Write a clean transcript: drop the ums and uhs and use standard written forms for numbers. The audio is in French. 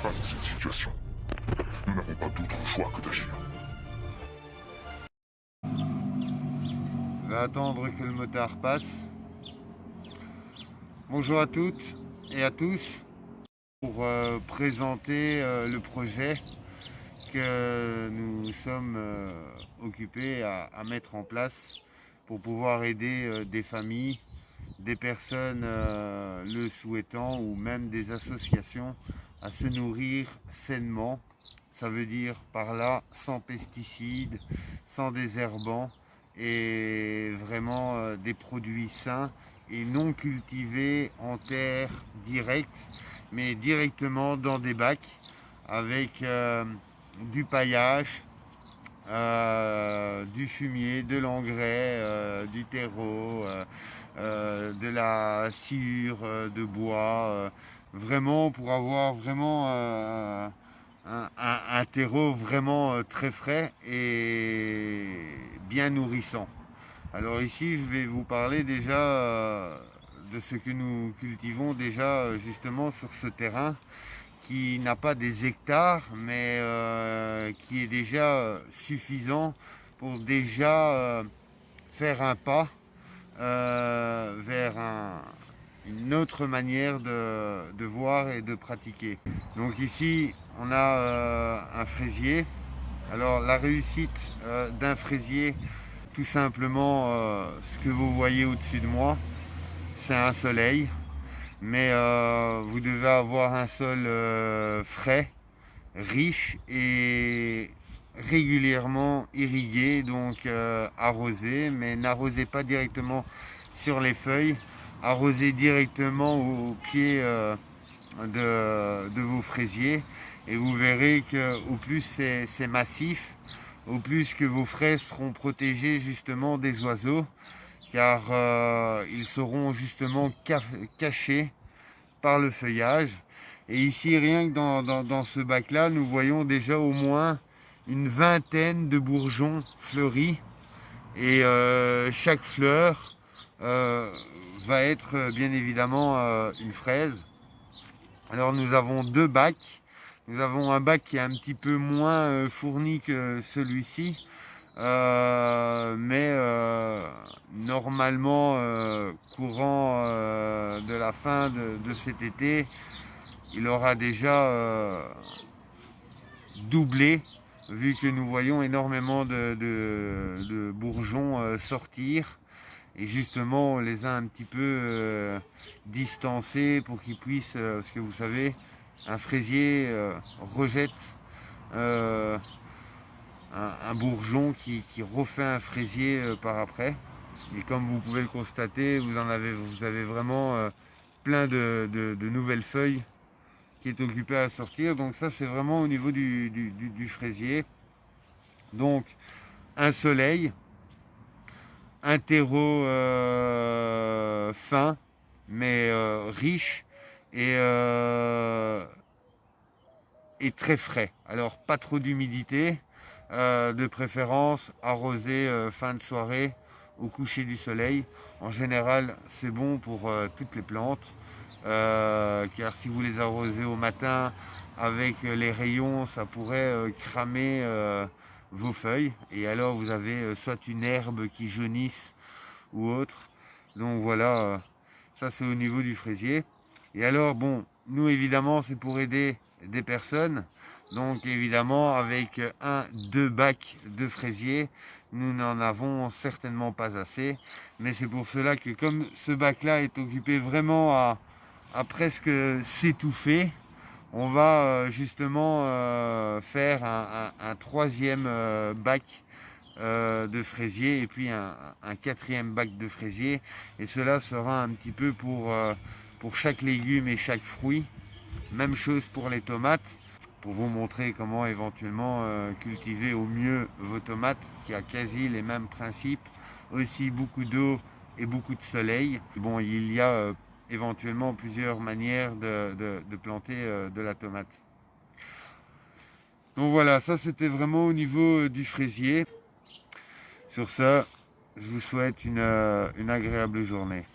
face à cette situation. Nous n'avons pas d'autre choix que d'agir. Je vais attendre que le motard passe. Bonjour à toutes et à tous pour présenter le projet que nous sommes occupés à mettre en place pour pouvoir aider des familles, des personnes le souhaitant ou même des associations à se nourrir sainement. Ça veut dire par là sans pesticides, sans désherbants et vraiment des produits sains et non cultivés en terre directe, mais directement dans des bacs avec du paillage, du fumier, de l'engrais, du terreau, de la sciure de bois, vraiment pour avoir vraiment un terreau vraiment très frais et bien nourrissant. Alors ici, je vais vous parler déjà de ce que nous cultivons déjà justement sur ce terrain qui n'a pas des hectares, mais qui est déjà suffisant pour déjà faire un pas vers une autre manière de voir et de pratiquer. Donc ici, on a un fraisier. Alors la réussite d'un fraisier, tout simplement, ce que vous voyez au-dessus de moi, c'est un soleil. Mais vous devez avoir un sol frais, riche et régulièrement irrigué, donc arrosé, mais n'arrosez pas directement sur les feuilles, arrosez directement au pied de vos fraisiers et vous verrez que au plus c'est massif, au plus que vos fraises seront protégées justement des oiseaux, car ils seront justement cachés par le feuillage. Et ici, rien que dans ce bac-là, nous voyons déjà au moins une vingtaine de bourgeons fleuris. Et chaque fleur va être bien évidemment une fraise. Alors nous avons deux bacs. Nous avons un bac qui est un petit peu moins fourni que celui-ci. Mais normalement, courant de la fin de cet été, il aura déjà doublé, vu que nous voyons énormément de bourgeons sortir. Et justement, on les a un petit peu distancés pour qu'ils puissent, parce que vous savez, un fraisier rejette euh, un bourgeon qui refait un fraisier par après. Et comme vous pouvez le constater, vous avez vraiment plein de nouvelles feuilles qui est occupé à sortir. Donc ça, c'est vraiment au niveau du fraisier. Donc un soleil, un terreau fin, mais riche et très frais. Alors pas trop d'humidité, de préférence arrosé fin de soirée au coucher du soleil. En général, c'est bon pour toutes les plantes, car si vous les arrosez au matin avec les rayons, ça pourrait cramer vos feuilles. Et alors, vous avez soit une herbe qui jaunisse ou autre. Donc voilà, ça c'est au niveau du fraisier. Et alors, bon, nous évidemment, c'est pour aider des personnes. Donc évidemment, avec deux bacs de fraisier, nous n'en avons certainement pas assez. Mais c'est pour cela que comme ce bac-là est occupé vraiment à presque s'étouffer, on va justement faire un troisième bac de fraisier et puis un quatrième bac de fraisier. Et cela sera un petit peu pour chaque légume et chaque fruit. Même chose pour les tomates, pour vous montrer comment éventuellement cultiver au mieux vos tomates, qui a quasi les mêmes principes, aussi beaucoup d'eau et beaucoup de soleil. Bon, il y a éventuellement plusieurs manières de planter de la tomate. Donc voilà, ça c'était vraiment au niveau du fraisier. Sur ça, je vous souhaite une agréable journée.